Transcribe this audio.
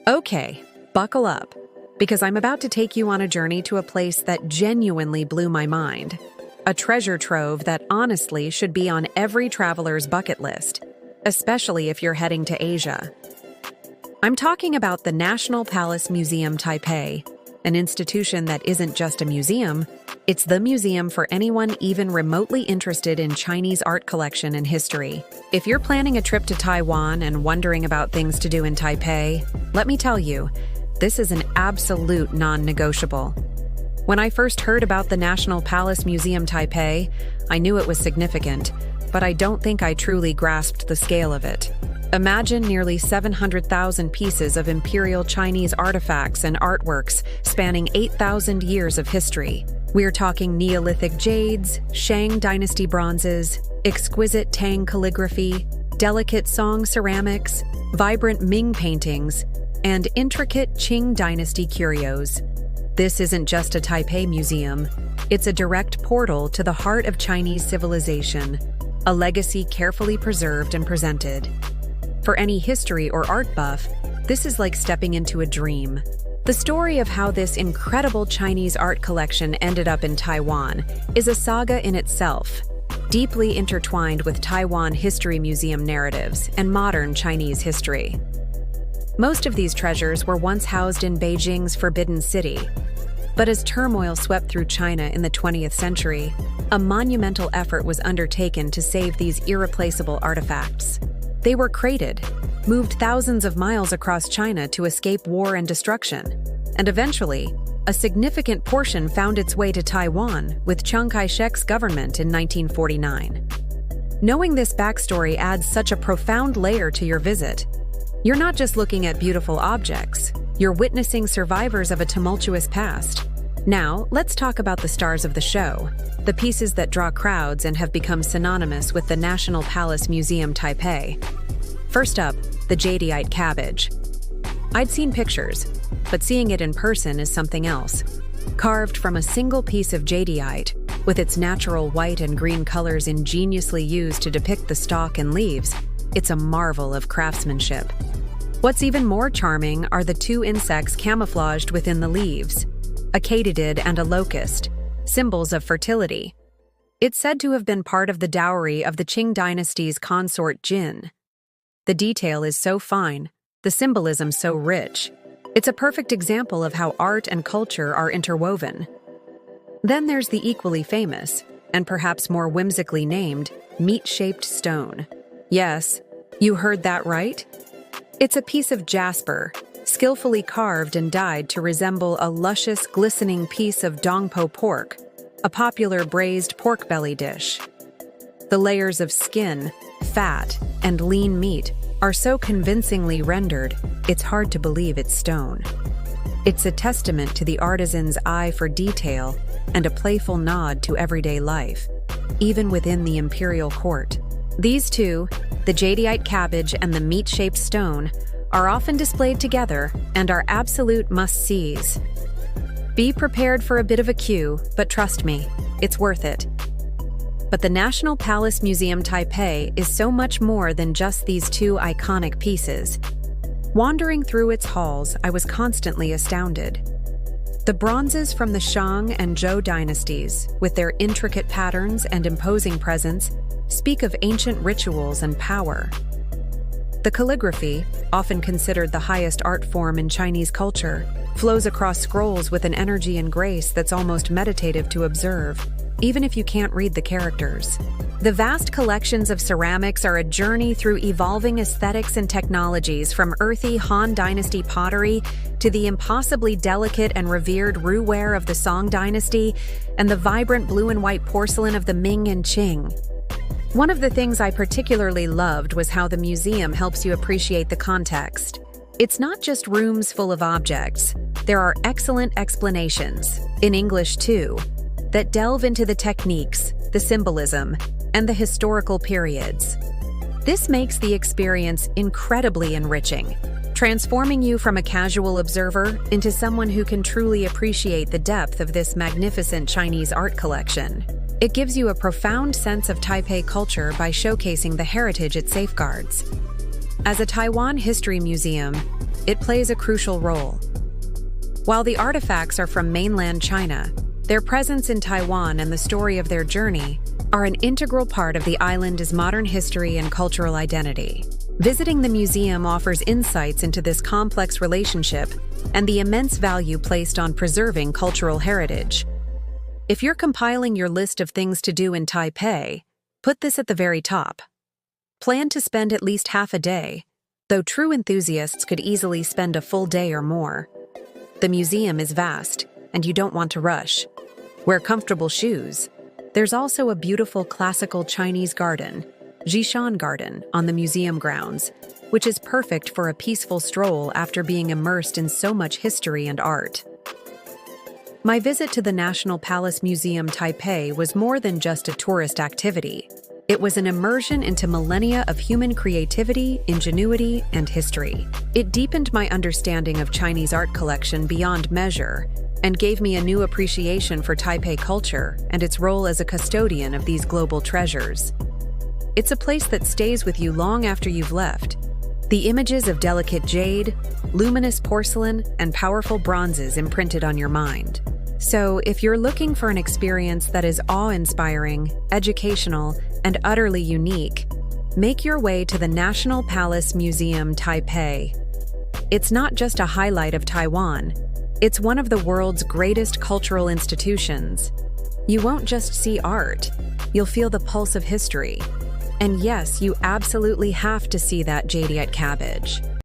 Okay, buckle up, because I'm about to take you on a journey to a place that genuinely blew my mind. A treasure trove that honestly should be on every traveler's bucket list, especially if you're heading to Asia. I'm talking about the National Palace Museum Taipei, an institution that isn't just a museum, it's the museum for anyone even remotely interested in Chinese art collection and history. If you're planning a trip to Taiwan and wondering about things to do in Taipei, let me tell you, this is an absolute non-negotiable. When I first heard about the National Palace Museum Taipei, I knew it was significant, but I don't think I truly grasped the scale of it. Imagine nearly 700,000 pieces of imperial Chinese artifacts and artworks spanning 8,000 years of history. We're talking Neolithic jades, Shang Dynasty bronzes, exquisite Tang calligraphy, delicate Song ceramics, vibrant Ming paintings, and intricate Qing Dynasty curios. This isn't just a Taipei museum, it's a direct portal to the heart of Chinese civilization, a legacy carefully preserved and presented. For any history or art buff, this is like stepping into a dream. The story of how this incredible Chinese art collection ended up in Taiwan is a saga in itself, deeply intertwined with Taiwan History Museum narratives and modern Chinese history. Most of these treasures were once housed in Beijing's Forbidden City, but as turmoil swept through China in the 20th century, a monumental effort was undertaken to save these irreplaceable artifacts. They were crated, moved thousands of miles across China to escape war and destruction, and eventually, a significant portion found its way to Taiwan with Chiang Kai-shek's government in 1949. Knowing this backstory adds such a profound layer to your visit. You're not just looking at beautiful objects, you're witnessing survivors of a tumultuous past. Now, let's talk about the stars of the show, the pieces that draw crowds and have become synonymous with the National Palace Museum Taipei. First up, the Jadeite cabbage. I'd seen pictures, but seeing it in person is something else. Carved from a single piece of jadeite, with its natural white and green colors ingeniously used to depict the stalk and leaves, it's a marvel of craftsmanship. What's even more charming are the two insects camouflaged within the leaves, a katydid and a locust, symbols of fertility. It's said to have been part of the dowry of the Qing dynasty's consort Jin. The detail is so fine, the symbolism so rich. It's a perfect example of how art and culture are interwoven. Then there's the equally famous, and perhaps more whimsically named, meat-shaped stone. Yes, you heard that right. It's a piece of jasper, skillfully carved and dyed to resemble a luscious, glistening piece of dongpo pork, a popular braised pork belly dish. The layers of skin, fat, and lean meat are so convincingly rendered, it's hard to believe it's stone. It's a testament to the artisan's eye for detail and a playful nod to everyday life, even within the imperial court. These two, the Jadeite cabbage and the meat-shaped stone, are often displayed together and are absolute must-sees. Be prepared for a bit of a queue, but trust me, it's worth it. But the National Palace Museum Taipei is so much more than just these two iconic pieces. Wandering through its halls, I was constantly astounded. The bronzes from the Shang and Zhou dynasties, with their intricate patterns and imposing presence, speak of ancient rituals and power. The calligraphy, often considered the highest art form in Chinese culture, flows across scrolls with an energy and grace that's almost meditative to observe, even if you can't read the characters. The vast collections of ceramics are a journey through evolving aesthetics and technologies, from earthy Han Dynasty pottery to the impossibly delicate and revered Ruware of the Song Dynasty and the vibrant blue and white porcelain of the Ming and Qing. One of the things I particularly loved was how the museum helps you appreciate the context. It's not just rooms full of objects. There are excellent explanations, in English too, that delve into the techniques, the symbolism, and the historical periods. This makes the experience incredibly enriching, transforming you from a casual observer into someone who can truly appreciate the depth of this magnificent Chinese art collection. It gives you a profound sense of Taipei culture by showcasing the heritage it safeguards. As a Taiwan history museum, it plays a crucial role. While the artifacts are from mainland China, their presence in Taiwan and the story of their journey are an integral part of the island's modern history and cultural identity. Visiting the museum offers insights into this complex relationship and the immense value placed on preserving cultural heritage. If you're compiling your list of things to do in Taipei, put this at the very top. Plan to spend at least half a day, though true enthusiasts could easily spend a full day or more. The museum is vast, and you don't want to rush. Wear comfortable shoes. There's also a beautiful classical Chinese garden, Jishan Garden, on the museum grounds, which is perfect for a peaceful stroll after being immersed in so much history and art. My visit to the National Palace Museum Taipei was more than just a tourist activity. It was an immersion into millennia of human creativity, ingenuity, and history. It deepened my understanding of Chinese art collection beyond measure and gave me a new appreciation for Taipei culture and its role as a custodian of these global treasures. It's a place that stays with you long after you've left. The images of delicate jade, luminous porcelain, and powerful bronzes imprinted on your mind. So, if you're looking for an experience that is awe-inspiring, educational, and utterly unique, make your way to the National Palace Museum Taipei. It's not just a highlight of Taiwan, it's one of the world's greatest cultural institutions. You won't just see art, you'll feel the pulse of history. And yes, you absolutely have to see that jadeite cabbage.